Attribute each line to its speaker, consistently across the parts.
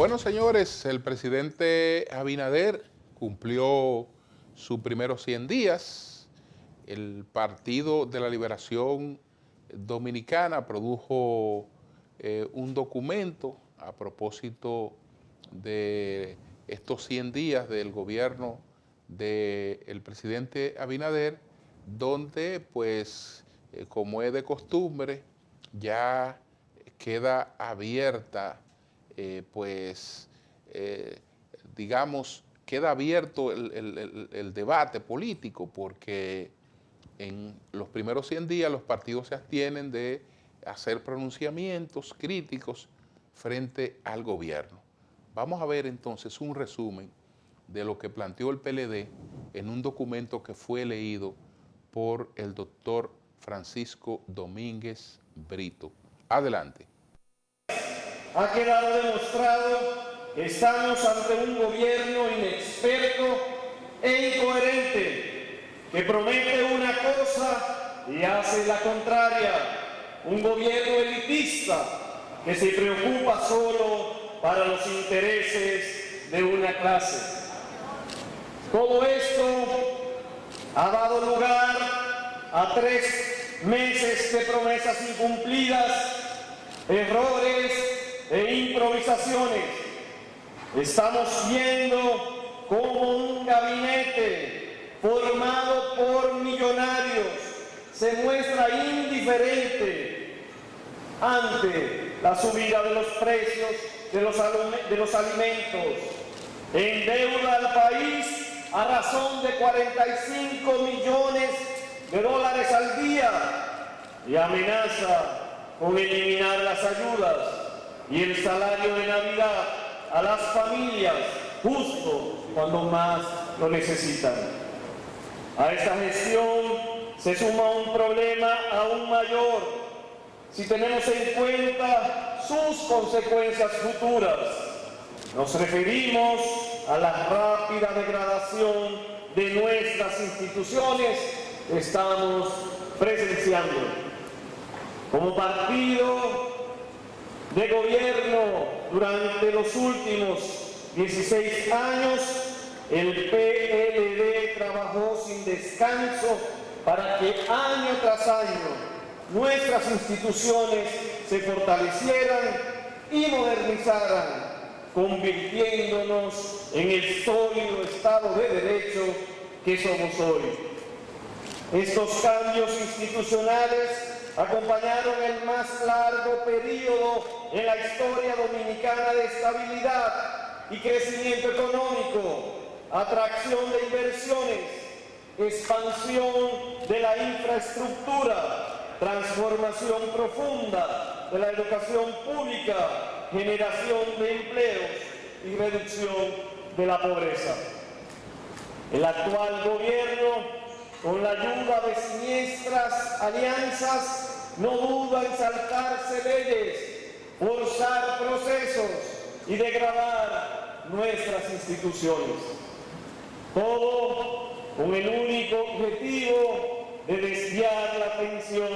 Speaker 1: Bueno, señores, el presidente Abinader cumplió sus primeros 100 días. El Partido de la Liberación Dominicana produjo un documento a propósito de estos 100 días del gobierno del presidente Abinader, donde, pues, como es de costumbre, ya queda abierta, digamos, queda abierto el debate político, porque en los primeros 100 días los partidos se abstienen de hacer pronunciamientos críticos frente al gobierno. Vamos a ver entonces un resumen de lo que planteó el PLD en un documento que fue leído por el doctor Francisco Domínguez Brito. Adelante.
Speaker 2: Ha quedado demostrado que estamos ante un gobierno inexperto e incoherente, que promete una cosa y hace la contraria. Un gobierno elitista que se preocupa solo para los intereses de una clase. Todo esto ha dado lugar a 3 meses de promesas incumplidas, errores e improvisaciones. Estamos viendo cómo un gabinete formado por millonarios se muestra indiferente ante la subida de los precios de los alimentos, endeuda al país a razón de 45 millones de dólares al día y amenaza con eliminar las ayudas y el salario de Navidad a las familias justo cuando más lo necesitan. A esta gestión se suma un problema aún mayor si tenemos en cuenta sus consecuencias futuras. Nos referimos a la rápida degradación de nuestras instituciones que estamos presenciando. Como partido de gobierno durante los últimos 16 años, el PLD trabajó sin descanso para que año tras año nuestras instituciones se fortalecieran y modernizaran, convirtiéndonos en el sólido Estado de Derecho que somos hoy. Estos cambios institucionales acompañaron el más largo periodo en la historia dominicana de estabilidad y crecimiento económico, atracción de inversiones, expansión de la infraestructura, transformación profunda de la educación pública, generación de empleos y reducción de la pobreza. El actual gobierno, con la ayuda de siniestras alianzas, no duda en saltarse leyes, forzar procesos y degradar nuestras instituciones. Todo con el único objetivo de desviar la atención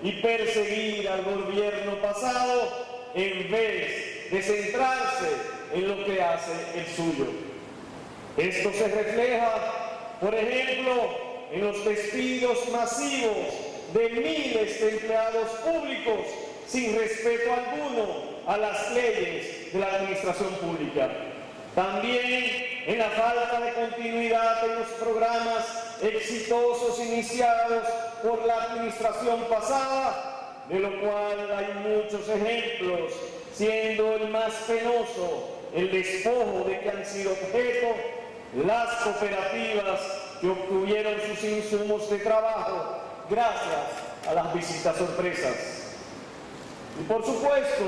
Speaker 2: y perseguir al gobierno pasado en vez de centrarse en lo que hace el suyo. Esto se refleja, por ejemplo, en los despidos masivos de miles de empleados públicos sin respeto alguno a las leyes de la administración pública. También en la falta de continuidad en los programas exitosos iniciados por la administración pasada, de lo cual hay muchos ejemplos, siendo el más penoso el despojo de que han sido objeto las cooperativas que obtuvieron sus insumos de trabajo gracias a las visitas sorpresas. Y por supuesto,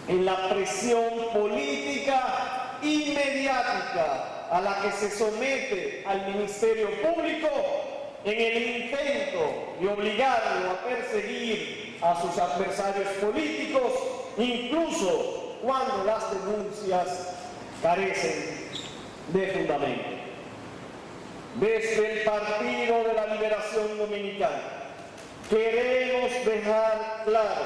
Speaker 2: en la presión política y mediática a la que se somete al Ministerio Público en el intento de obligarlo a perseguir a sus adversarios políticos, incluso cuando las denuncias carecen de fundamento. Desde el Partido de la Liberación Dominicana queremos dejar claro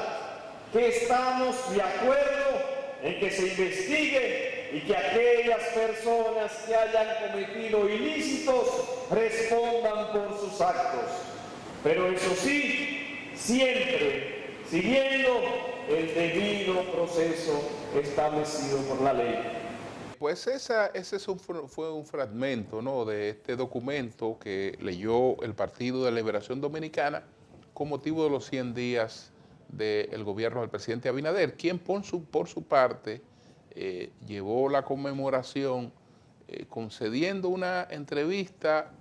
Speaker 2: que estamos de acuerdo en que se investigue y que aquellas personas que hayan cometido ilícitos respondan por sus actos. Pero eso sí, siempre siguiendo el debido proceso establecido por la ley.
Speaker 1: Pues ese fue un fragmento, ¿no?, de este documento que leyó el Partido de Liberación Dominicana con motivo de los 100 días del gobierno del presidente Abinader, quien por su parte llevó la conmemoración concediendo una entrevista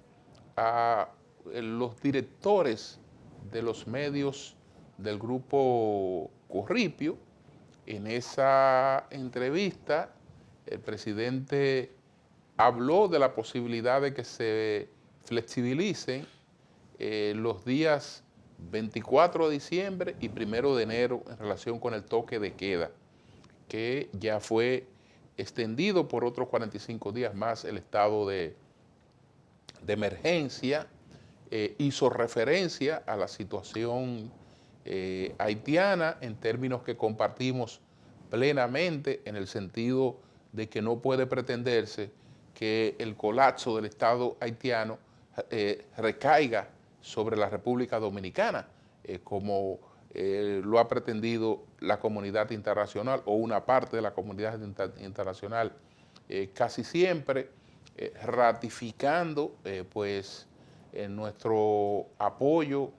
Speaker 1: a los directores de los medios del grupo Corripio. En esa entrevista, el presidente habló de la posibilidad de que se flexibilicen los días 24 de diciembre y 1 de enero en relación con el toque de queda, que ya fue extendido por otros 45 días más el estado de emergencia. Hizo referencia a la situación haitiana en términos que compartimos plenamente, en el sentido de que no puede pretenderse que el colapso del Estado haitiano recaiga sobre la República Dominicana, como lo ha pretendido la comunidad internacional o una parte de la comunidad internacional, casi siempre ratificando nuestro apoyo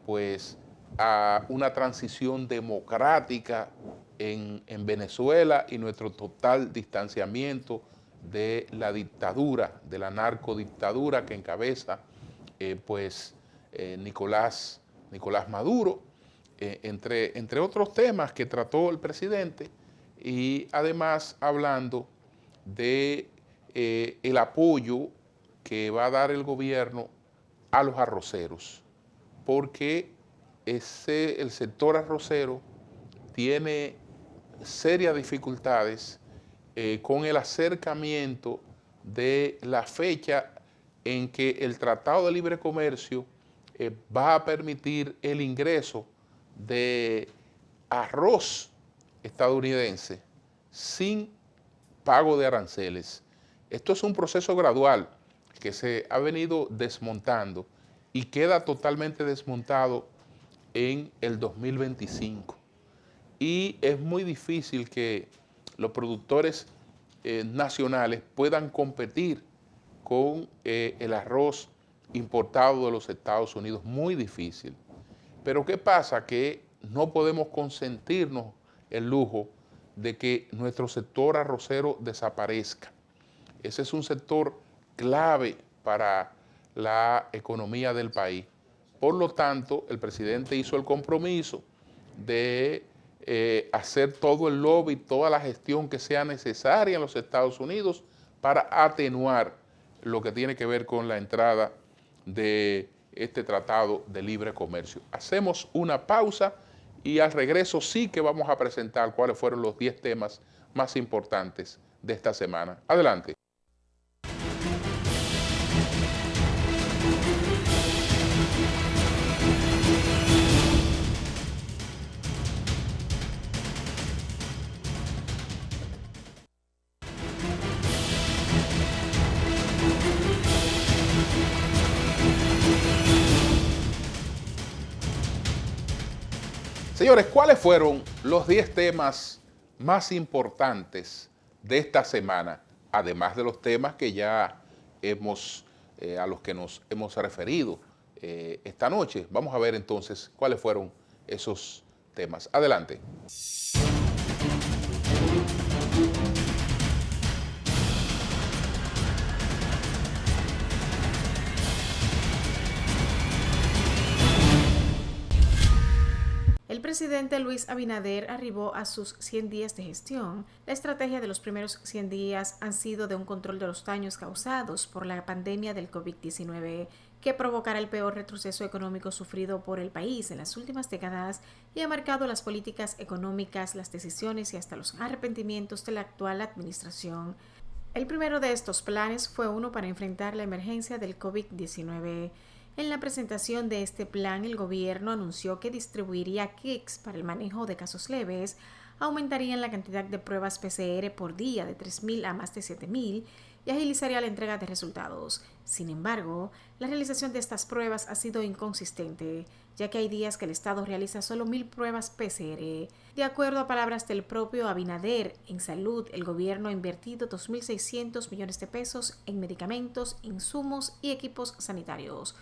Speaker 1: pues a una transición democrática en Venezuela y nuestro total distanciamiento de la dictadura, de la narcodictadura que encabeza Nicolás Maduro, entre otros temas que trató el presidente, y además hablando de el apoyo que va a dar el gobierno a los arroceros, porque el sector arrocero tiene serias dificultades con el acercamiento de la fecha en que el Tratado de Libre Comercio va a permitir el ingreso de arroz estadounidense sin pago de aranceles. Esto es un proceso gradual que se ha venido desmontando y queda totalmente desmontado en el 2025. Y es muy difícil que los productores nacionales puedan competir con el arroz importado de los Estados Unidos, muy difícil. Pero ¿qué pasa? Que no podemos consentirnos el lujo de que nuestro sector arrocero desaparezca. Ese es un sector clave para la economía del país. Por lo tanto, el presidente hizo el compromiso de hacer todo el lobby, toda la gestión que sea necesaria en los Estados Unidos para atenuar lo que tiene que ver con la entrada de este Tratado de Libre Comercio. Hacemos una pausa y al regreso sí que vamos a presentar cuáles fueron los 10 temas más importantes de esta semana. Adelante. Señores, ¿cuáles fueron los 10 temas más importantes de esta semana? Además de los temas que ya a los que nos hemos referido esta noche. Vamos a ver entonces cuáles fueron esos temas. Adelante.
Speaker 3: El presidente Luis Abinader arribó a sus 100 días de gestión. La estrategia de los primeros 100 días han sido de un control de los daños causados por la pandemia del COVID-19, que provocará el peor retroceso económico sufrido por el país en las últimas décadas y ha marcado las políticas económicas, las decisiones y hasta los arrepentimientos de la actual administración. El primero de estos planes fue uno para enfrentar la emergencia del COVID-19. En la presentación de este plan, el gobierno anunció que distribuiría kits para el manejo de casos leves aumentarían la cantidad de pruebas PCR por día de 3.000 a más de 7.000 y agilizaría la entrega de resultados. Sin embargo, la realización de estas pruebas ha sido inconsistente, ya que hay días que el Estado realiza solo 1.000 pruebas PCR. De acuerdo a palabras del propio Abinader, en salud el gobierno ha invertido 2.600 millones de pesos en medicamentos, insumos y equipos sanitarios.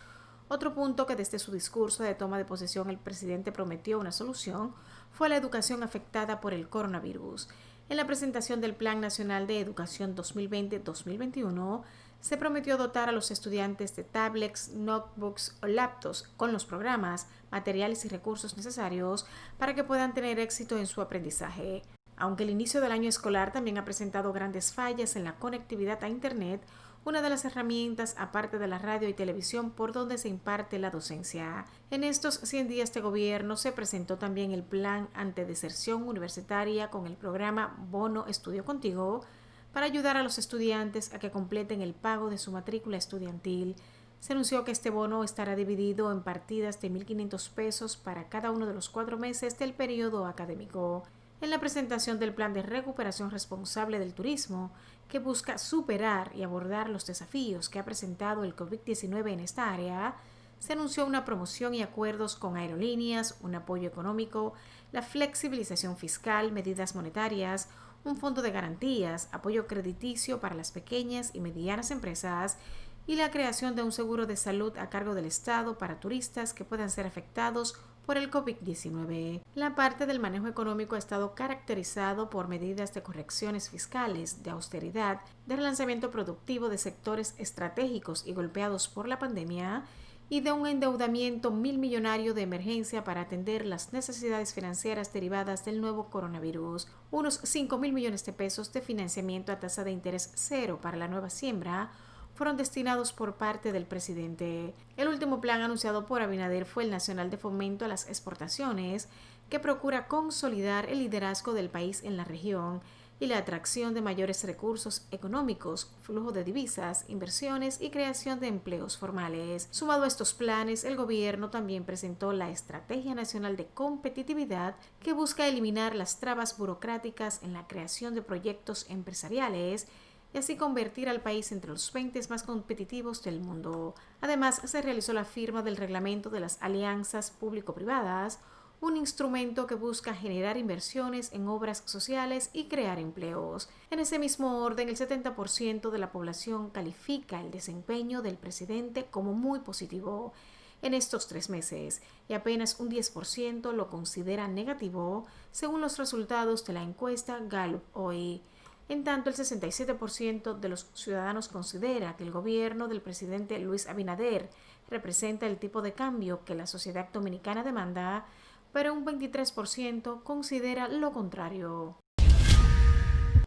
Speaker 3: Otro punto que desde su discurso de toma de posesión el presidente prometió una solución fue la educación afectada por el coronavirus. En la presentación del Plan Nacional de Educación 2020-2021, se prometió dotar a los estudiantes de tablets, notebooks o laptops con los programas, materiales y recursos necesarios para que puedan tener éxito en su aprendizaje. Aunque el inicio del año escolar también ha presentado grandes fallas en la conectividad a Internet, una de las herramientas, aparte de la radio y televisión, por donde se imparte la docencia. En estos 100 días de gobierno se presentó también el plan antideserción universitaria con el programa Bono Estudio Contigo para ayudar a los estudiantes a que completen el pago de su matrícula estudiantil. Se anunció que este bono estará dividido en partidas de 1.500 pesos para cada uno de los 4 meses del periodo académico. En la presentación del Plan de Recuperación Responsable del Turismo, que busca superar y abordar los desafíos que ha presentado el COVID-19 en esta área, se anunció una promoción y acuerdos con aerolíneas, un apoyo económico, la flexibilización fiscal, medidas monetarias, un fondo de garantías, apoyo crediticio para las pequeñas y medianas empresas y la creación de un seguro de salud a cargo del Estado para turistas que puedan ser afectados por el COVID-19. La parte del manejo económico ha estado caracterizado por medidas de correcciones fiscales, de austeridad, de relanzamiento productivo de sectores estratégicos y golpeados por la pandemia y de un endeudamiento millonario de emergencia para atender las necesidades financieras derivadas del nuevo coronavirus. Unos 5.000 millones de pesos de financiamiento a tasa de interés cero para la nueva siembra fueron destinados por parte del presidente. El último plan anunciado por Abinader fue el Nacional de Fomento a las Exportaciones, que procura consolidar el liderazgo del país en la región y la atracción de mayores recursos económicos, flujo de divisas, inversiones y creación de empleos formales. Sumado a estos planes, el gobierno también presentó la Estrategia Nacional de Competitividad, que busca eliminar las trabas burocráticas en la creación de proyectos empresariales y así convertir al país entre los 20 más competitivos del mundo. Además, se realizó la firma del reglamento de las alianzas público-privadas, un instrumento que busca generar inversiones en obras sociales y crear empleos. En ese mismo orden, el 70% de la población califica el desempeño del presidente como muy positivo en estos 3 meses y apenas un 10% lo considera negativo, según los resultados de la encuesta Gallup hoy. En tanto, el 67% de los ciudadanos considera que el gobierno del presidente Luis Abinader representa el tipo de cambio que la sociedad dominicana demanda, pero un 23% considera lo contrario.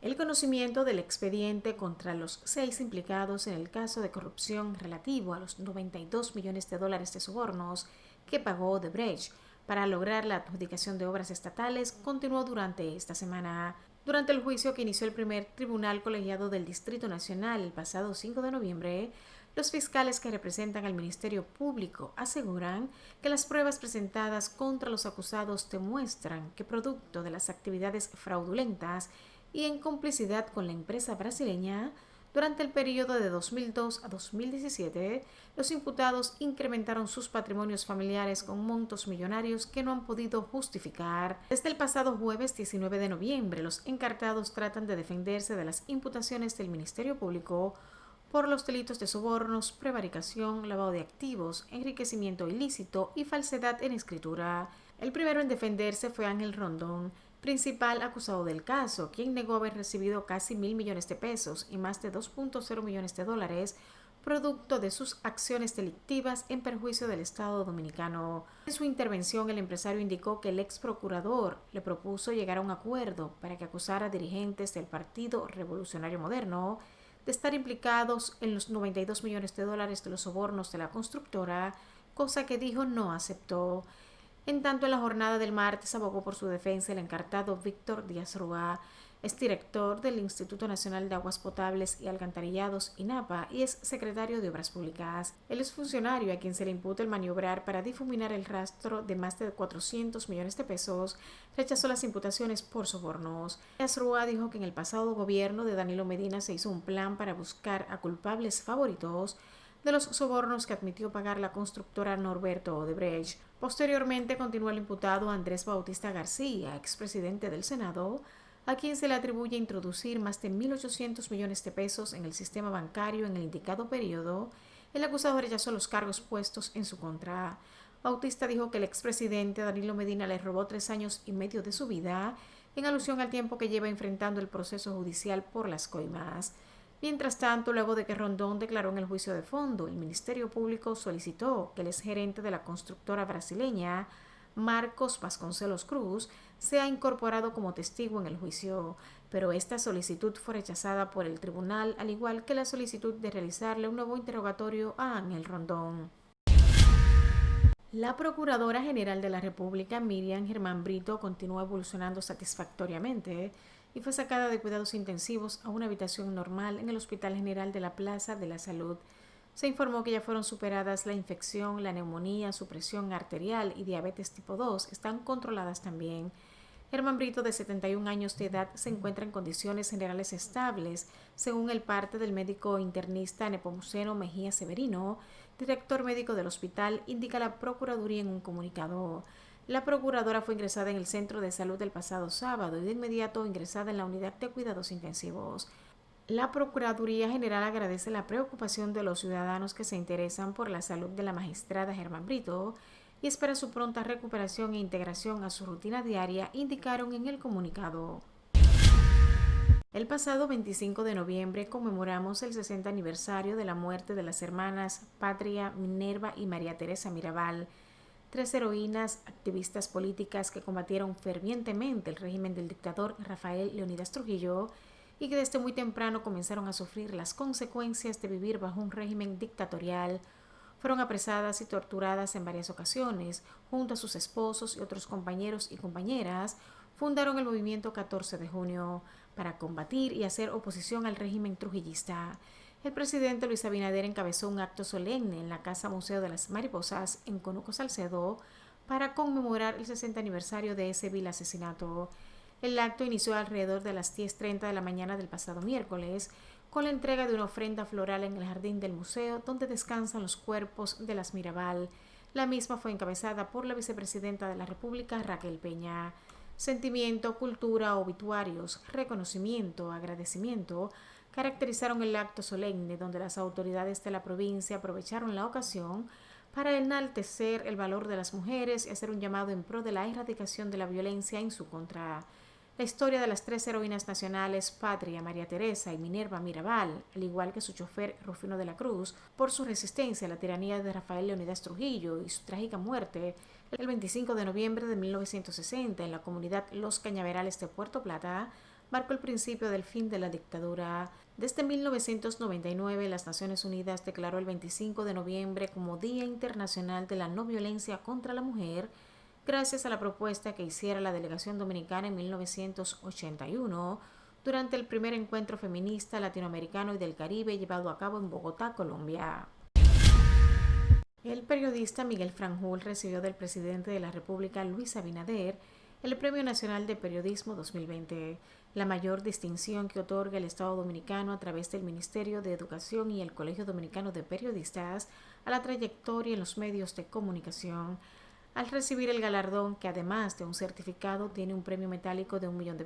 Speaker 3: El conocimiento del expediente contra los 6 implicados en el caso de corrupción relativo a los $92 millones de sobornos que pagó Odebrecht para lograr la adjudicación de obras estatales continuó durante esta semana. Durante el juicio que inició el primer tribunal colegiado del Distrito Nacional el pasado 5 de noviembre, los fiscales que representan al Ministerio Público aseguran que las pruebas presentadas contra los acusados demuestran que, producto de las actividades fraudulentas y en complicidad con la empresa brasileña, durante el periodo de 2002 a 2017, los imputados incrementaron sus patrimonios familiares con montos millonarios que no han podido justificar. Desde el pasado jueves 19 de noviembre, los encartados tratan de defenderse de las imputaciones del Ministerio Público por los delitos de sobornos, prevaricación, lavado de activos, enriquecimiento ilícito y falsedad en escritura. El primero en defenderse fue Ángel Rondón, principal acusado del caso, quien negó haber recibido casi 1.000 millones de pesos y más de 2.0 millones de dólares producto de sus acciones delictivas en perjuicio del Estado dominicano. En su intervención, el empresario indicó que el ex procurador le propuso llegar a un acuerdo para que acusara a dirigentes del Partido Revolucionario Moderno de estar implicados en los 92 millones de dólares de los sobornos de la constructora, cosa que dijo no aceptó. En tanto, en la jornada del martes abogó por su defensa el encartado Víctor Díaz Rúa. Es director del Instituto Nacional de Aguas Potables y Alcantarillados, INAPA, y es secretario de Obras Públicas. Él es funcionario a quien se le imputa el maniobrar para difuminar el rastro de más de 400 millones de pesos. Rechazó las imputaciones por sobornos. Asrúa dijo que en el pasado gobierno de Danilo Medina se hizo un plan para buscar a culpables favoritos de los sobornos que admitió pagar la constructora Norberto Odebrecht. Posteriormente continuó el imputado Andrés Bautista García, expresidente del Senado, a quien se le atribuye introducir más de 1.800 millones de pesos en el sistema bancario en el indicado periodo. El acusado rechazó los cargos puestos en su contra. Bautista dijo que el expresidente Danilo Medina le robó 3 años y medio de su vida, en alusión al tiempo que lleva enfrentando el proceso judicial por las coimas. Mientras tanto, luego de que Rondón declaró en el juicio de fondo, el Ministerio Público solicitó que el exgerente de la constructora brasileña, Marcos Vasconcelos Cruz, sea incorporado como testigo en el juicio, pero esta solicitud fue rechazada por el tribunal, al igual que la solicitud de realizarle un nuevo interrogatorio a Ángel Rondón. La Procuradora General de la República, Miriam Germán Brito, continúa evolucionando satisfactoriamente y fue sacada de cuidados intensivos a una habitación normal en el Hospital General de la Plaza de la Salud. Se informó que ya fueron superadas la infección, la neumonía, su presión arterial y diabetes tipo 2 están controladas también. Germán Brito, de 71 años de edad, se encuentra en condiciones generales estables, según el parte del médico internista Nepomuceno Mejía Severino, director médico del hospital, indica la Procuraduría en un comunicado. La procuradora fue ingresada en el centro de salud el pasado sábado y de inmediato ingresada en la unidad de cuidados intensivos. La Procuraduría General agradece la preocupación de los ciudadanos que se interesan por la salud de la magistrada Germán Brito y espera su pronta recuperación e integración a su rutina diaria, indicaron en el comunicado. El pasado 25 de noviembre conmemoramos el 60 aniversario de la muerte de las hermanas Patria, Minerva y María Teresa Mirabal, 3 heroínas activistas políticas que combatieron fervientemente el régimen del dictador Rafael Leónidas Trujillo y que desde muy temprano comenzaron a sufrir las consecuencias de vivir bajo un régimen dictatorial. Fueron apresadas y torturadas en varias ocasiones. Junto a sus esposos y otros compañeros y compañeras, fundaron el movimiento 14 de junio para combatir y hacer oposición al régimen trujillista. El presidente Luis Abinader encabezó un acto solemne en la Casa Museo de las Mariposas en Conuco, Salcedo, para conmemorar el 60 aniversario de ese vil asesinato. El acto inició alrededor de las 10:30 de la mañana del pasado miércoles, con la entrega de una ofrenda floral en el jardín del museo donde descansan los cuerpos de las Mirabal. La misma fue encabezada por la vicepresidenta de la República, Raquel Peña. Sentimiento, cultura, obituarios, reconocimiento, agradecimiento caracterizaron el acto solemne, donde las autoridades de la provincia aprovecharon la ocasión para enaltecer el valor de las mujeres y hacer un llamado en pro de la erradicación de la violencia en su contra. La historia de las 3 heroínas nacionales, Patria, María Teresa y Minerva Mirabal, al igual que su chofer Rufino de la Cruz, por su resistencia a la tiranía de Rafael Leónidas Trujillo y su trágica muerte el 25 de noviembre de 1960 en la comunidad Los Cañaverales de Puerto Plata, marcó el principio del fin de la dictadura. Desde 1999, las Naciones Unidas declaró el 25 de noviembre como Día Internacional de la No Violencia contra la Mujer, gracias a la propuesta que hiciera la delegación dominicana en 1981 durante el primer encuentro feminista latinoamericano y del Caribe llevado a cabo en Bogotá, Colombia. El periodista Miguel Franjul recibió del presidente de la República, Luis Abinader, el Premio Nacional de Periodismo 2020, la mayor distinción que otorga el Estado Dominicano a través del Ministerio de Educación y el Colegio Dominicano de Periodistas a la trayectoria en los medios de comunicación. Al recibir el galardón, que además de un certificado tiene un premio metálico de $1 millón,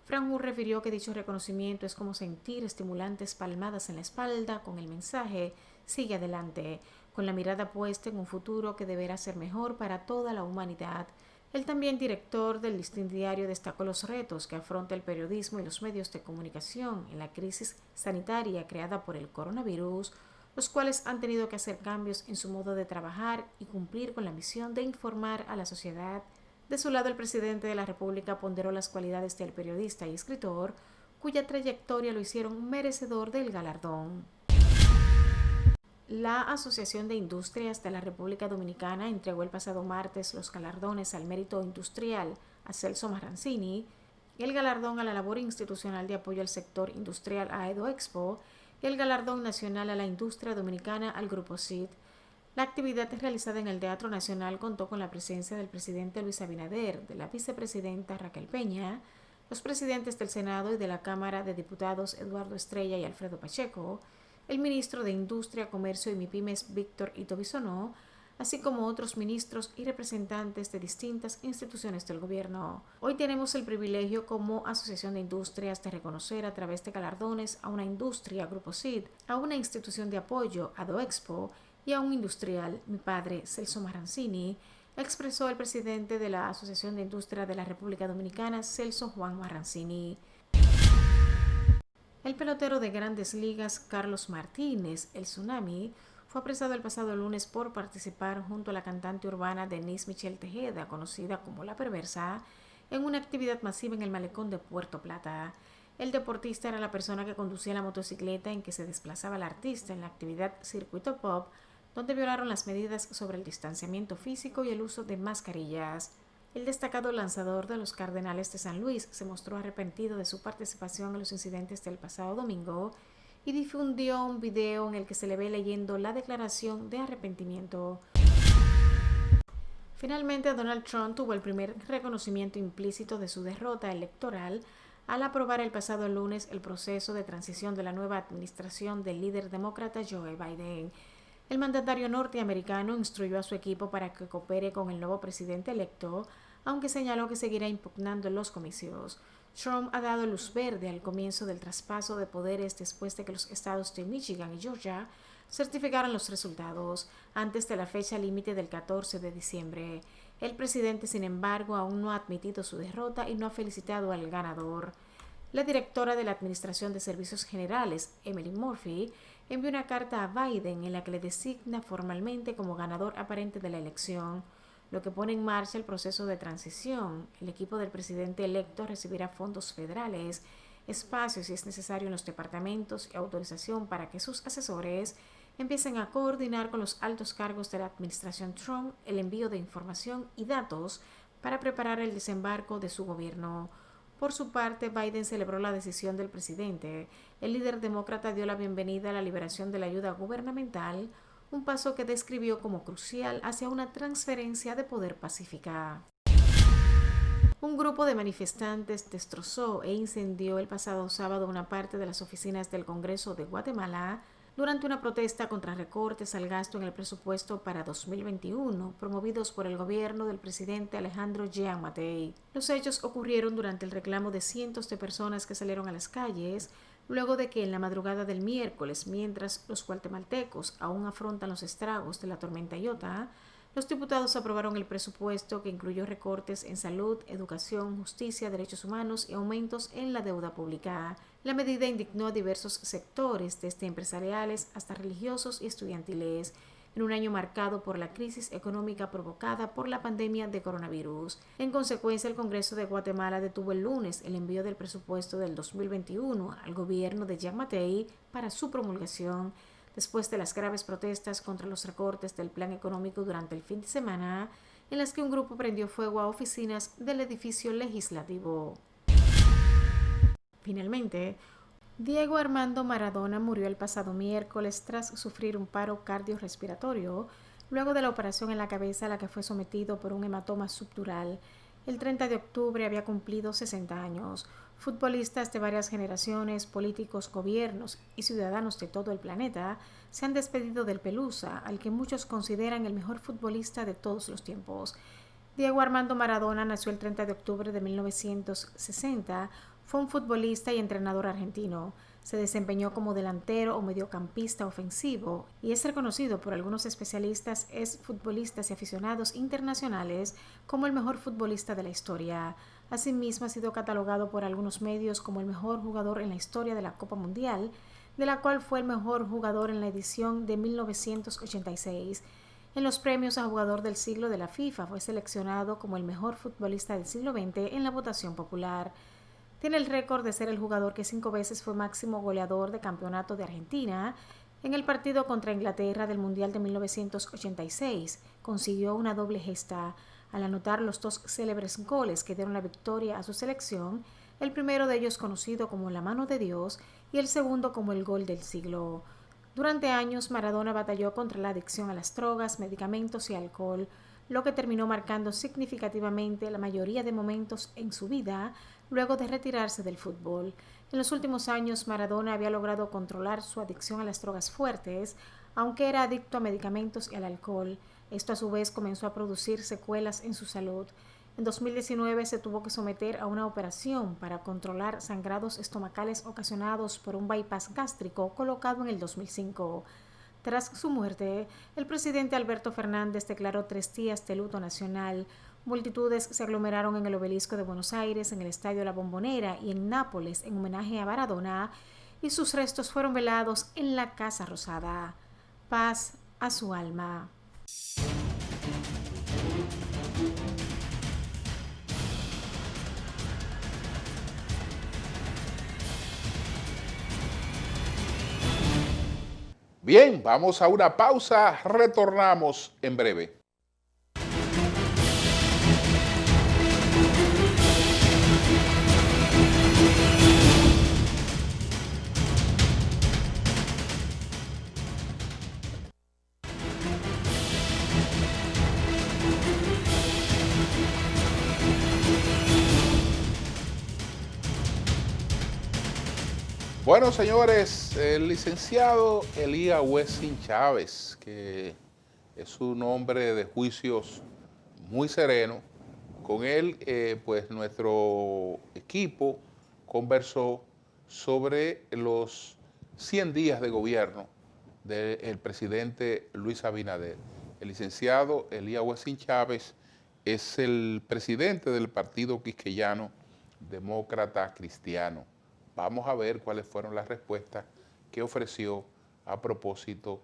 Speaker 3: Franjul refirió que dicho reconocimiento es como sentir estimulantes palmadas en la espalda con el mensaje «Sigue adelante», con la mirada puesta en un futuro que deberá ser mejor para toda la humanidad. El también director del Listín Diario destacó los retos que afronta el periodismo y los medios de comunicación en la crisis sanitaria creada por el coronavirus, los cuales han tenido que hacer cambios en su modo de trabajar y cumplir con la misión de informar a la sociedad. De su lado, el presidente de la República ponderó las cualidades del periodista y escritor, cuya trayectoria lo hicieron merecedor del galardón. La Asociación de Industrias de la República Dominicana entregó el pasado martes los galardones al mérito industrial a Celso Marrancini el galardón a la labor institucional de apoyo al sector industrial a EdoExpo y el galardón nacional a la industria dominicana al Grupo CID. La actividad realizada en el Teatro Nacional contó con la presencia del presidente Luis Abinader, de la vicepresidenta Raquel Peña, los presidentes del Senado y de la Cámara de Diputados Eduardo Estrella y Alfredo Pacheco, el ministro de Industria, Comercio y MIPYMES Víctor Ito Bisonó, así como otros ministros y representantes de distintas instituciones del gobierno. Hoy tenemos el privilegio como Asociación de Industrias de reconocer a través de galardones a una industria, Grupo CID, a una institución de apoyo, EdoExpo, y a un industrial, mi padre, Celso Marrancini, expresó el presidente de la Asociación de Industria de la República Dominicana, Celso Juan Marrancini. El pelotero de Grandes Ligas, Carlos Martínez, el Tsunami, fue apresado el pasado lunes por participar junto a la cantante urbana Denise Michelle Tejeda, conocida como La Perversa, en una actividad masiva en el malecón de Puerto Plata. El deportista era la persona que conducía la motocicleta en que se desplazaba el artista en la actividad Circuito Pop, donde violaron las medidas sobre el distanciamiento físico y el uso de mascarillas. El destacado lanzador de los Cardenales de San Luis se mostró arrepentido de su participación en los incidentes del pasado domingo y difundió un video en el que se le ve leyendo la declaración de arrepentimiento. Finalmente, Donald Trump tuvo el primer reconocimiento implícito de su derrota electoral al aprobar el pasado lunes el proceso de transición de la nueva administración del líder demócrata Joe Biden. El mandatario norteamericano instruyó a su equipo para que coopere con el nuevo presidente electo, aunque señaló que seguirá impugnando los comicios. Trump ha dado luz verde al comienzo del traspaso de poderes después de que los estados de Michigan y Georgia certificaran los resultados antes de la fecha límite del 14 de diciembre. El presidente, sin embargo, aún no ha admitido su derrota y no ha felicitado al ganador. La directora de la Administración de Servicios Generales, Emily Murphy, envió una carta a Biden en la que le designa formalmente como ganador aparente de la elección, lo que pone en marcha el proceso de transición. El equipo del presidente electo recibirá fondos federales, espacios si es necesario en los departamentos y autorización para que sus asesores empiecen a coordinar con los altos cargos de la administración Trump el envío de información y datos para preparar el desembarco de su gobierno. Por su parte, Biden celebró la decisión del presidente. El líder demócrata dio la bienvenida a la liberación de la ayuda gubernamental, un paso que describió como crucial hacia una transferencia de poder pacífica. Un grupo de manifestantes destrozó e incendió el pasado sábado una parte de las oficinas del Congreso de Guatemala durante una protesta contra recortes al gasto en el presupuesto para 2021, promovidos por el gobierno del presidente Alejandro Giammattei. Los hechos ocurrieron durante el reclamo de cientos de personas que salieron a las calles, luego de que en la madrugada del miércoles, mientras los guatemaltecos aún afrontan los estragos de la tormenta Iota, los diputados aprobaron el presupuesto que incluyó recortes en salud, educación, justicia, derechos humanos y aumentos en la deuda pública. La medida indignó a diversos sectores, desde empresariales hasta religiosos y estudiantiles, en un año marcado por la crisis económica provocada por la pandemia de coronavirus. En consecuencia, el Congreso de Guatemala detuvo el lunes el envío del presupuesto del 2021 al gobierno de Giammattei para su promulgación, después de las graves protestas contra los recortes del plan económico durante el fin de semana, en las que un grupo prendió fuego a oficinas del edificio legislativo. Finalmente, Diego Armando Maradona murió el pasado miércoles tras sufrir un paro cardiorrespiratorio, luego de la operación en la cabeza a la que fue sometido por un hematoma subdural. El 30 de octubre había cumplido 60 años. Futbolistas de varias generaciones, políticos, gobiernos y ciudadanos de todo el planeta se han despedido del Pelusa, al que muchos consideran el mejor futbolista de todos los tiempos. Diego Armando Maradona nació el 30 de octubre de 1960, fue un futbolista y entrenador argentino. Se desempeñó como delantero o mediocampista ofensivo y es reconocido por algunos especialistas, futbolistas y aficionados internacionales como el mejor futbolista de la historia. Asimismo, ha sido catalogado por algunos medios como el mejor jugador en la historia de la Copa Mundial, de la cual fue el mejor jugador en la edición de 1986. En los premios a jugador del siglo de la FIFA fue seleccionado como el mejor futbolista del siglo XX en la votación popular. Tiene el récord de ser el jugador que 5 veces fue máximo goleador de campeonato de Argentina. En el partido contra Inglaterra del Mundial de 1986 consiguió una doble gesta al anotar los 2 célebres goles que dieron la victoria a su selección el primero de ellos conocido como la mano de Dios y el segundo como el gol del siglo. Durante años, Maradona batalló contra la adicción a las drogas, medicamentos y alcohol, lo que terminó marcando significativamente la mayoría de momentos en su vida luego de retirarse del fútbol. En los últimos años, Maradona había logrado controlar su adicción a las drogas fuertes, aunque era adicto a medicamentos y al alcohol. Esto a su vez comenzó a producir secuelas en su salud. En 2019 se tuvo que someter a una operación para controlar sangrados estomacales ocasionados por un bypass gástrico colocado en el 2005. Tras su muerte, el presidente Alberto Fernández declaró 3 días de luto nacional. Multitudes se aglomeraron en el Obelisco de Buenos Aires, en el Estadio La Bombonera y en Nápoles en homenaje a Maradona, y sus restos fueron velados en la Casa Rosada. Paz a su alma.
Speaker 1: Bien, vamos a una pausa, retornamos en breve. Bueno, señores, el licenciado Elías Wessing Chávez, que es un hombre de juicios muy sereno, con él, pues nuestro equipo conversó sobre los 100 días de gobierno del presidente Luis Abinader. El licenciado Elías Wessing Chávez es el presidente del Partido Quisqueyano Demócrata Cristiano. Vamos a ver cuáles fueron las respuestas que ofreció a propósito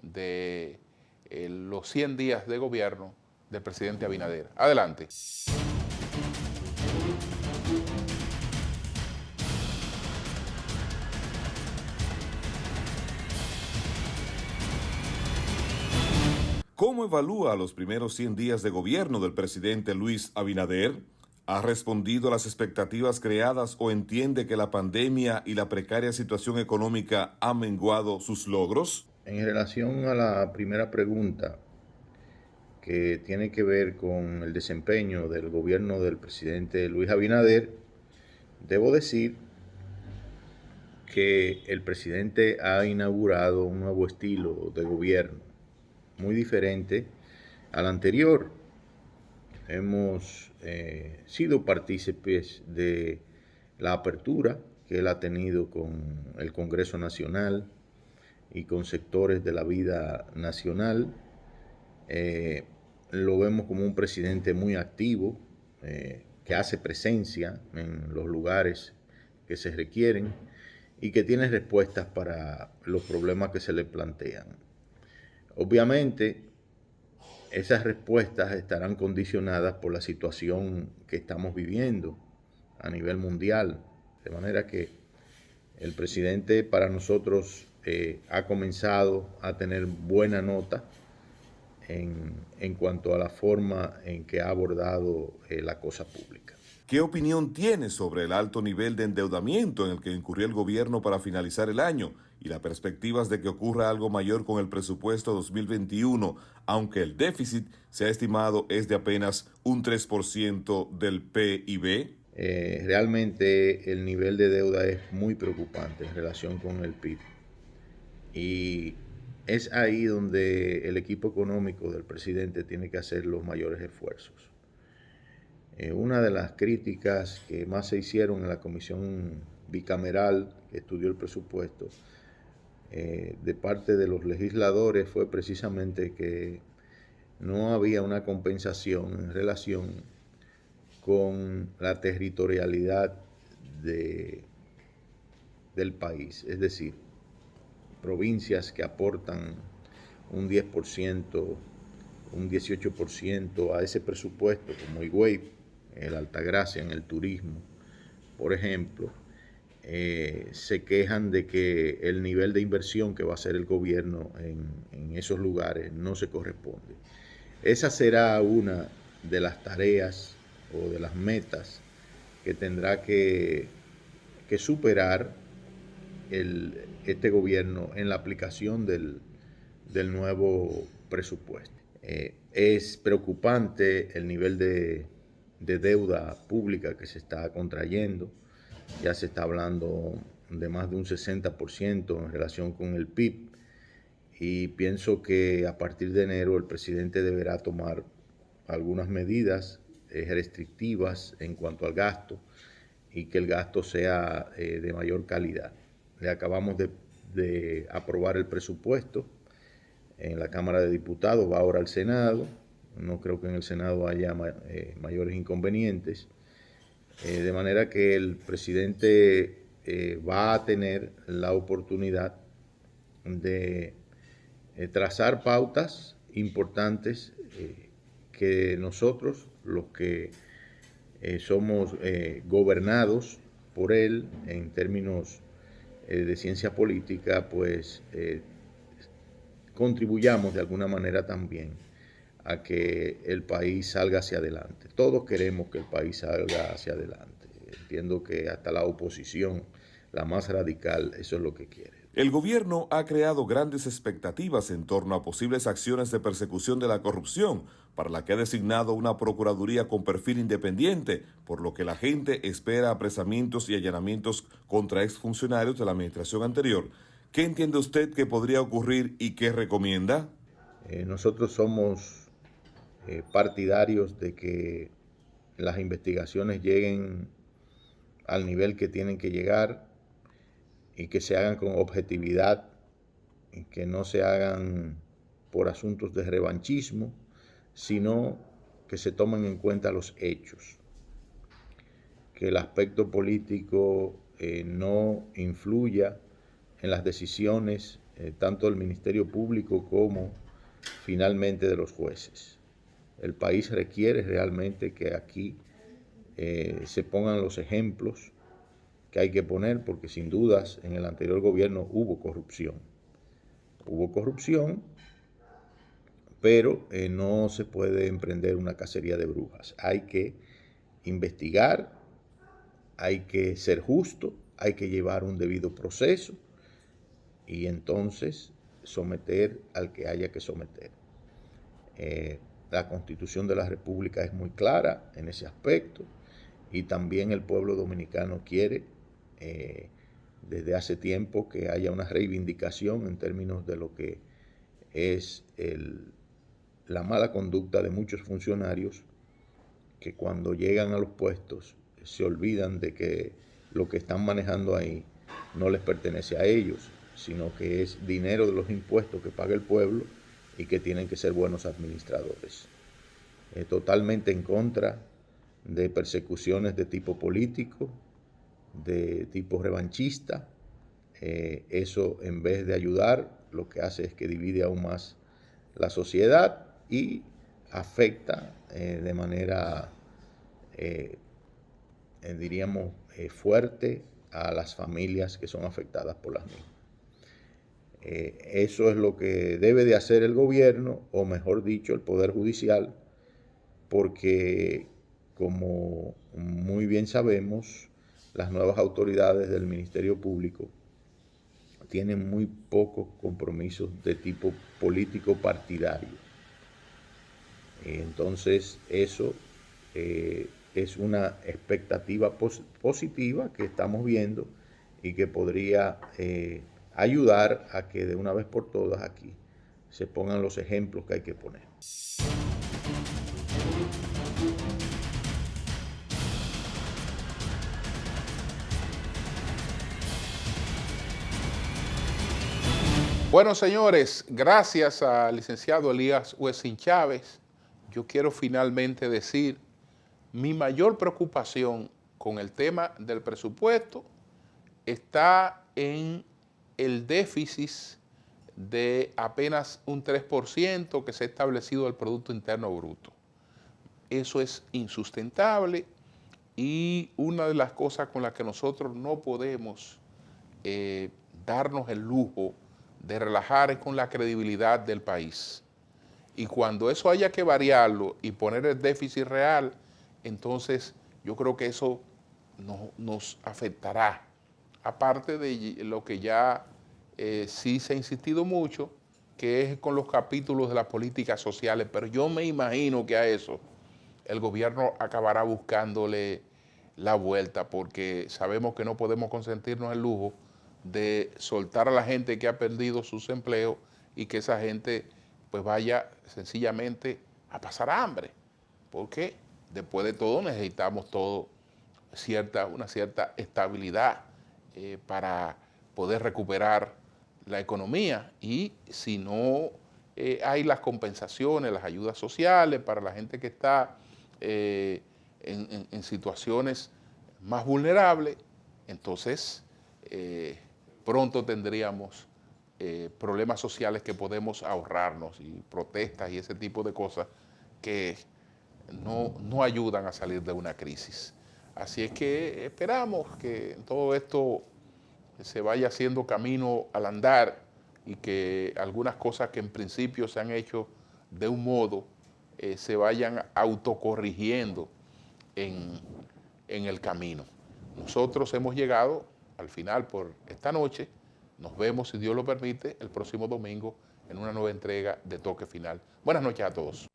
Speaker 1: de los 100 días de gobierno del presidente Abinader. Adelante.
Speaker 4: ¿Cómo evalúa los primeros 100 días de gobierno del presidente Luis Abinader? ¿Ha respondido a las expectativas creadas o entiende que la pandemia y la precaria situación económica han menguado sus logros?
Speaker 5: En relación a la primera pregunta, que tiene que ver con el desempeño del gobierno del presidente Luis Abinader, debo decir que el presidente ha inaugurado un nuevo estilo de gobierno, muy diferente al anterior. Hemos sido partícipes de la apertura que él ha tenido con el Congreso Nacional y con sectores de la vida nacional. Lo vemos como un presidente muy activo, que hace presencia en los lugares que se requieren y que tiene respuestas para los problemas que se le plantean. Obviamente, esas respuestas estarán condicionadas por la situación que estamos viviendo a nivel mundial, de manera que el presidente para nosotros ha comenzado a tener buena nota en cuanto a la forma en que ha abordado la cosa pública.
Speaker 4: ¿Qué opinión tiene sobre el alto nivel de endeudamiento en el que incurrió el gobierno para finalizar el año y las perspectivas de que ocurra algo mayor con el presupuesto 2021, aunque el déficit se ha estimado es de apenas un 3% del PIB?
Speaker 5: Realmente el nivel de deuda es muy preocupante en relación con el PIB. Y es ahí donde el equipo económico del presidente tiene que hacer los mayores esfuerzos. Una de las críticas que más se hicieron en la comisión bicameral que estudió el presupuesto de parte de los legisladores fue precisamente que no había una compensación en relación con la territorialidad del país, es decir, provincias que aportan un 10%, un 18% a ese presupuesto, como Higüey, el Altagracia en el turismo, por ejemplo, se quejan de que el nivel de inversión que va a hacer el gobierno en esos lugares no se corresponde. Esa será una de las tareas o de las metas que tendrá que superar este gobierno en la aplicación del nuevo presupuesto. Es preocupante el nivel de deuda pública que se está contrayendo. Ya se está hablando de más de un 60% en relación con el PIB, y pienso que a partir de enero el presidente deberá tomar algunas medidas restrictivas en cuanto al gasto, y que el gasto sea de mayor calidad. Le acabamos de aprobar el presupuesto en la Cámara de Diputados, va ahora al Senado. No creo que en el Senado haya mayores inconvenientes, de manera que el presidente va a tener la oportunidad de trazar pautas importantes que nosotros, los que somos gobernados por él en términos de ciencia política, pues contribuyamos de alguna manera también a que el país salga hacia adelante. Todos queremos que el país salga hacia adelante. Entiendo que hasta la oposición, la más radical, eso es lo que quiere.
Speaker 4: El gobierno ha creado grandes expectativas en torno a posibles acciones de persecución de la corrupción, para la que ha designado una procuraduría con perfil independiente, por lo que la gente espera apresamientos y allanamientos contra exfuncionarios de la administración anterior. ¿Qué entiende usted que podría ocurrir y qué recomienda?
Speaker 5: Nosotros somos partidarios de que las investigaciones lleguen al nivel que tienen que llegar y que se hagan con objetividad y que no se hagan por asuntos de revanchismo, sino que se tomen en cuenta los hechos, que el aspecto político no influya en las decisiones tanto del Ministerio Público como finalmente de los jueces. El país requiere realmente que aquí se pongan los ejemplos que hay que poner, porque sin dudas en el anterior gobierno hubo corrupción. Hubo corrupción, pero no se puede emprender una cacería de brujas. Hay que investigar, hay que ser justo, hay que llevar un debido proceso y entonces someter al que haya que someter. La Constitución de la República es muy clara en ese aspecto, y también el pueblo dominicano quiere desde hace tiempo que haya una reivindicación en términos de lo que es la mala conducta de muchos funcionarios que cuando llegan a los puestos se olvidan de que lo que están manejando ahí no les pertenece a ellos, sino que es dinero de los impuestos que paga el pueblo y que tienen que ser buenos administradores. Totalmente en contra de persecuciones de tipo político, de tipo revanchista. Eso, en vez de ayudar, lo que hace es que divide aún más la sociedad y afecta de manera, diríamos, fuerte a las familias que son afectadas por las mismas. Eso es lo que debe de hacer el gobierno, o mejor dicho, el Poder Judicial, porque, como muy bien sabemos, las nuevas autoridades del Ministerio Público tienen muy pocos compromisos de tipo político partidario. Entonces, eso es una expectativa positiva que estamos viendo y que podría ayudar a que de una vez por todas aquí se pongan los ejemplos que hay que poner.
Speaker 1: Bueno, señores, gracias al licenciado Elías Uesín Chávez, yo quiero finalmente decir mi mayor preocupación con el tema del presupuesto está en el déficit de apenas un 3% que se ha establecido del Producto Interno Bruto. Eso es insustentable, y una de las cosas con las que nosotros no podemos darnos el lujo de relajar es con la credibilidad del país. Y cuando eso haya que variarlo y poner el déficit real, entonces yo creo que eso nos afectará. Aparte de lo que ya sí se ha insistido mucho, que es con los capítulos de las políticas sociales, pero yo me imagino que a eso el gobierno acabará buscándole la vuelta, porque sabemos que no podemos consentirnos el lujo de soltar a la gente que ha perdido sus empleos y que esa gente pues vaya sencillamente a pasar hambre, porque después de todo necesitamos una cierta estabilidad para poder recuperar la economía, y si no hay las compensaciones, las ayudas sociales para la gente que está en situaciones más vulnerables, entonces pronto tendríamos problemas sociales que podemos ahorrarnos, y protestas y ese tipo de cosas que no ayudan a salir de una crisis. Así es que esperamos que todo esto se vaya haciendo camino al andar y que algunas cosas que en principio se han hecho de un modo se vayan autocorrigiendo en el camino. Nosotros hemos llegado al final por esta noche. Nos vemos, si Dios lo permite, el próximo domingo en una nueva entrega de Toque Final. Buenas noches a todos.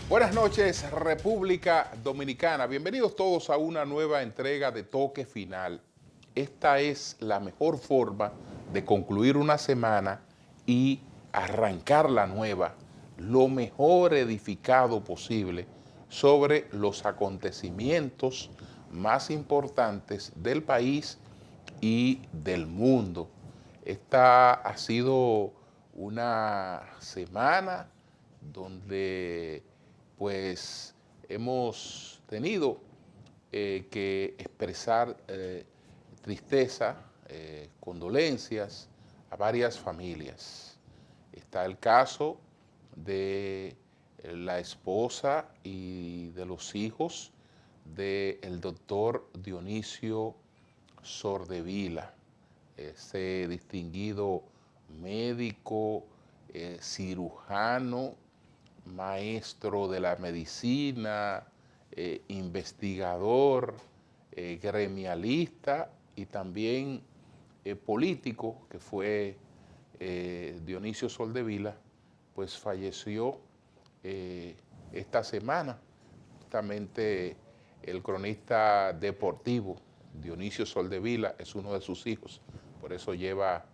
Speaker 1: Buenas noches, República Dominicana. Bienvenidos todos a una nueva entrega de Toque Final. Esta es la mejor forma de concluir una semana y arrancar la nueva, lo mejor edificado posible sobre los acontecimientos más importantes del país y del mundo. Esta ha sido una semana donde pues hemos tenido que expresar tristeza, condolencias a varias familias. Está el caso de la esposa y de los hijos del doctor Dionisio Sordevila, ese distinguido médico, cirujano, maestro de la medicina, investigador, gremialista y también político, que fue Dionisio Soldevila, pues falleció esta semana. Justamente el cronista deportivo Dionisio Soldevila es uno de sus hijos, por eso lleva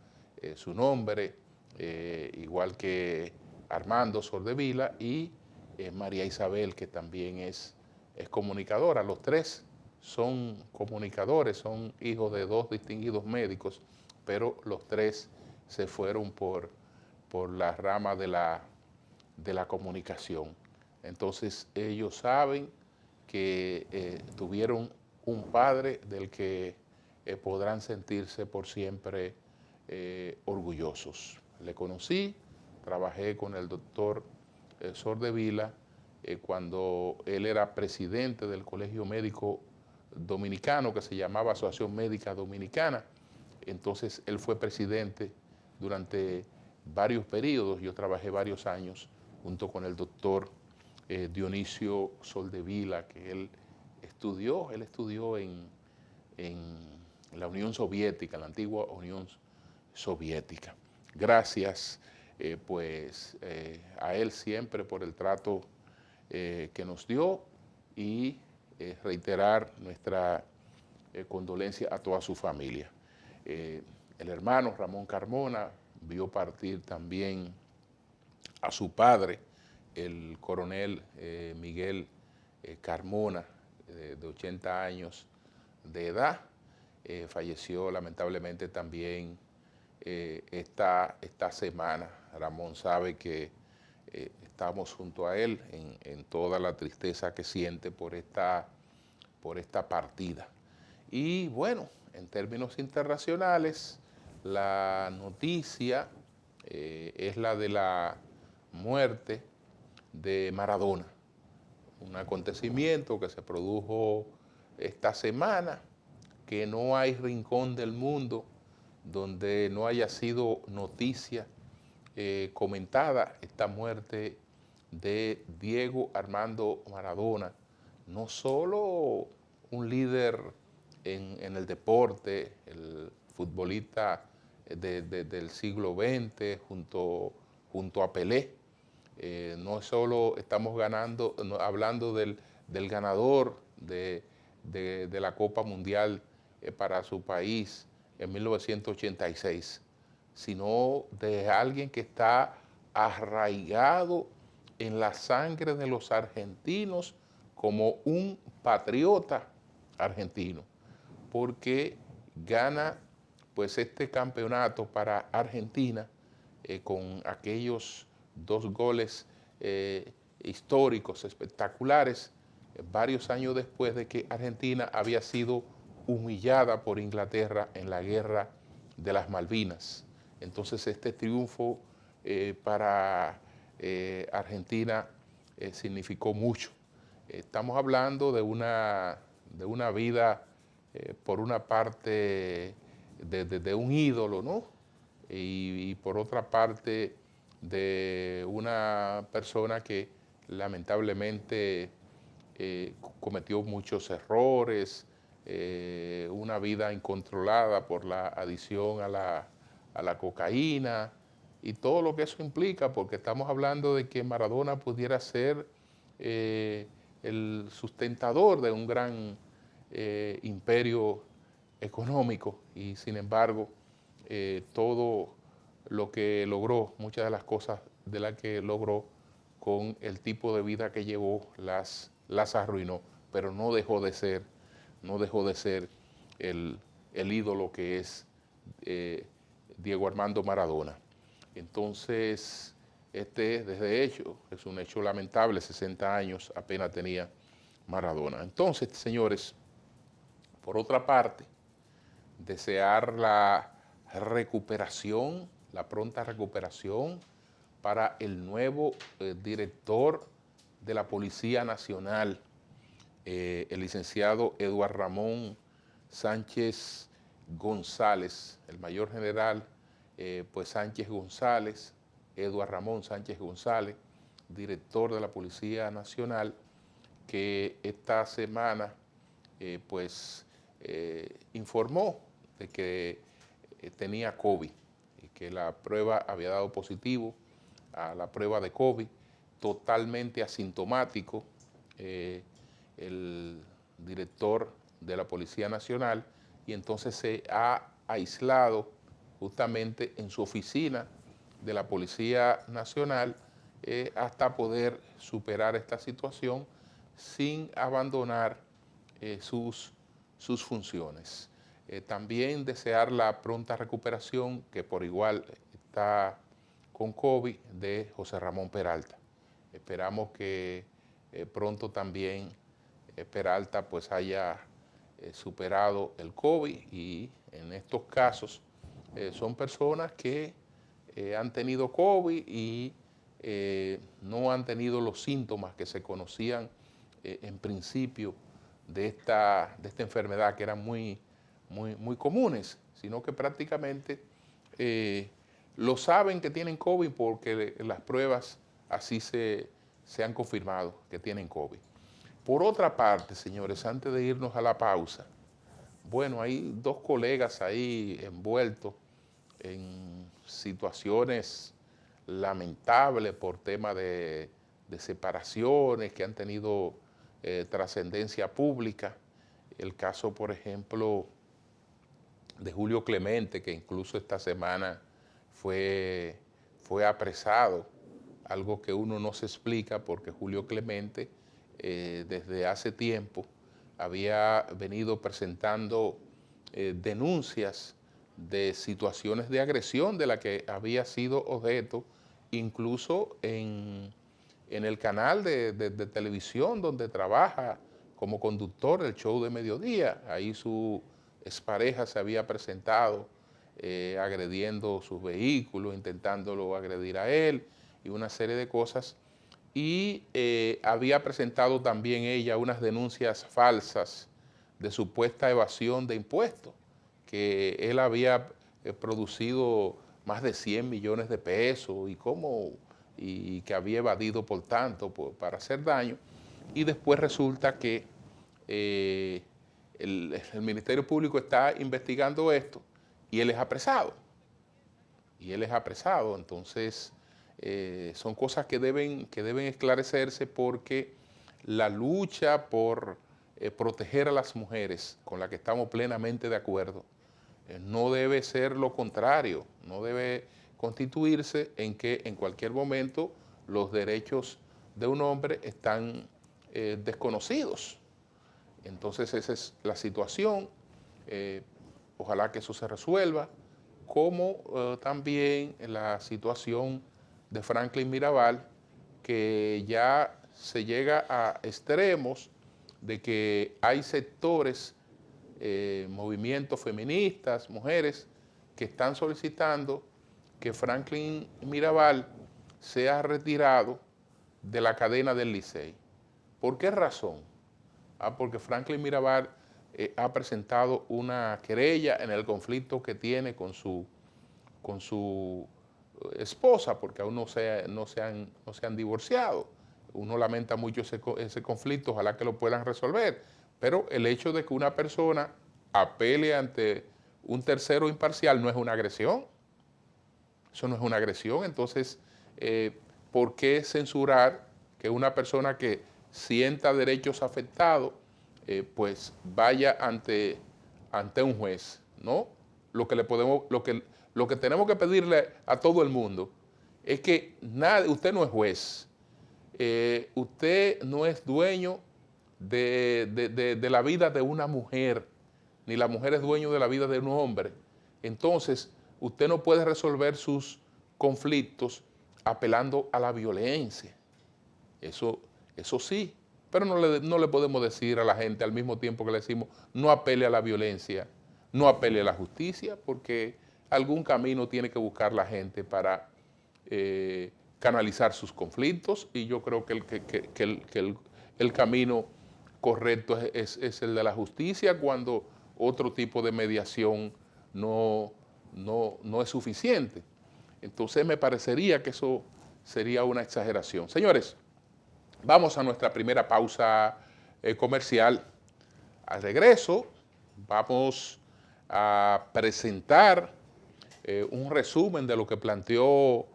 Speaker 1: su nombre, igual que Armando Soldevila y María Isabel, que también es comunicadora. Los tres son comunicadores, son hijos de dos distinguidos médicos, pero los tres se fueron por la rama de la comunicación. Entonces ellos saben que tuvieron un padre del que podrán sentirse por siempre orgullosos. Le conocí, trabajé con el doctor Sordevila cuando él era presidente del Colegio Médico Dominicano, que se llamaba Asociación Médica Dominicana. Entonces él fue presidente durante varios periodos. Yo trabajé varios años junto con el doctor Dionisio Soldevila, que él estudió en la Unión Soviética, la antigua Unión Soviética. Gracias a él siempre por el trato que nos dio, y reiterar nuestra condolencia a toda su familia. El hermano Ramón Carmona vio partir también a su padre, el coronel Miguel Carmona, de 80 años de edad. falleció lamentablemente también esta semana. Ramón sabe que estamos junto a él en toda la tristeza que siente por esta partida. Y bueno, en términos internacionales, la noticia es la de la muerte de Maradona, un acontecimiento que se produjo esta semana, que no hay rincón del mundo donde no haya sido noticia comentada esta muerte de Diego Armando Maradona, no solo un líder en el deporte, el futbolista del siglo XX junto a Pelé. No solo estamos hablando del ganador de la Copa Mundial para su país en 1986, sino de alguien que está arraigado en la sangre de los argentinos como un patriota argentino, porque gana pues este campeonato para Argentina con aquellos 2 goles históricos, espectaculares, varios años después de que Argentina había sido humillada por Inglaterra en la guerra de las Malvinas. Entonces este triunfo para Argentina significó mucho. Estamos hablando de una vida, por una parte, de un ídolo, ¿no? Y por otra parte, de una persona que lamentablemente cometió muchos errores, una vida incontrolada por la adicción a la cocaína y todo lo que eso implica, porque estamos hablando de que Maradona pudiera ser el sustentador de un gran imperio económico y sin embargo todo lo que logró, muchas de las cosas de las que logró con el tipo de vida que llevó las arruinó, pero no dejó de ser el ídolo que es Diego Armando Maradona. Entonces, desde hecho, es un hecho lamentable, 60 años apenas tenía Maradona. Entonces, señores, por otra parte, desear la recuperación, la pronta recuperación para el nuevo director de la Policía Nacional, el licenciado Eduardo Ramón Sánchez González, el mayor general pues Sánchez González, Eduardo Ramón Sánchez González, director de la Policía Nacional, que esta semana informó de que tenía COVID y que la prueba había dado positivo a la prueba de COVID, totalmente asintomático, el director de la Policía Nacional, y entonces se ha aislado justamente en su oficina de la Policía Nacional hasta poder superar esta situación sin abandonar sus funciones. También desear la pronta recuperación, que por igual está con COVID, de José Ramón Peralta. Esperamos que pronto también Peralta pues haya superado el COVID, y en estos casos son personas que han tenido COVID y no han tenido los síntomas que se conocían en principio de esta enfermedad, que eran muy comunes, sino que prácticamente lo saben que tienen COVID porque las pruebas así se han confirmado que tienen COVID. Por otra parte, señores, antes de irnos a la pausa, bueno, hay 2 colegas ahí envueltos en situaciones lamentables por tema de separaciones que han tenido trascendencia pública. El caso, por ejemplo, de Julio Clemente, que incluso esta semana fue apresado, algo que uno no se explica porque Julio Clemente desde hace tiempo había venido presentando denuncias de situaciones de agresión de la que había sido objeto, incluso en el canal de televisión donde trabaja como conductor del show de mediodía. Ahí su expareja se había presentado agrediendo sus vehículos, intentándolo agredir a él y una serie de cosas. Y había presentado también ella unas denuncias falsas de supuesta evasión de impuestos, que él había producido más de 100 millones de pesos y que había evadido por tanto para hacer daño. Y después resulta que el Ministerio Público está investigando esto y él es apresado. Entonces, son cosas que deben esclarecerse, porque la lucha por proteger a las mujeres, con la que estamos plenamente de acuerdo, no debe ser lo contrario, no debe constituirse en que en cualquier momento los derechos de un hombre están desconocidos. Entonces esa es la situación, ojalá que eso se resuelva, como también la situación de Franklin Mirabal, que ya se llega a extremos de que hay sectores, movimientos feministas, mujeres, que están solicitando que Franklin Mirabal sea retirado de la cadena del Licey. ¿Por qué razón? Porque Franklin Mirabal ha presentado una querella en el conflicto que tiene con su esposa, porque aún no se han divorciado. Uno lamenta mucho ese conflicto, ojalá que lo puedan resolver, pero el hecho de que una persona apele ante un tercero imparcial no es una agresión. Eso no es una agresión. Entonces, ¿por qué censurar que una persona que sienta derechos afectados pues vaya ante un juez? ¿No? Lo que tenemos que pedirle a todo el mundo es que usted no es juez, usted no es dueño de la vida de una mujer, ni la mujer es dueño de la vida de un hombre. Entonces, usted no puede resolver sus conflictos apelando a la violencia. Eso sí, pero no le podemos decir a la gente al mismo tiempo que le decimos no apele a la violencia, no apele a la justicia, porque algún camino tiene que buscar la gente para canalizar sus conflictos, y yo creo que el camino correcto es el de la justicia, cuando otro tipo de mediación no es suficiente. Entonces me parecería que eso sería una exageración. Señores, vamos a nuestra primera pausa comercial. Al regreso vamos a presentar un resumen de lo que planteó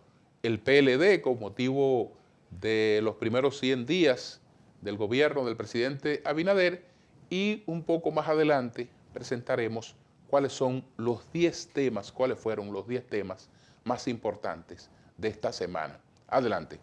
Speaker 1: el PLD con motivo de los primeros 100 días del gobierno del presidente Abinader, y un poco más adelante presentaremos cuáles fueron los 10 temas más importantes de esta semana. Adelante.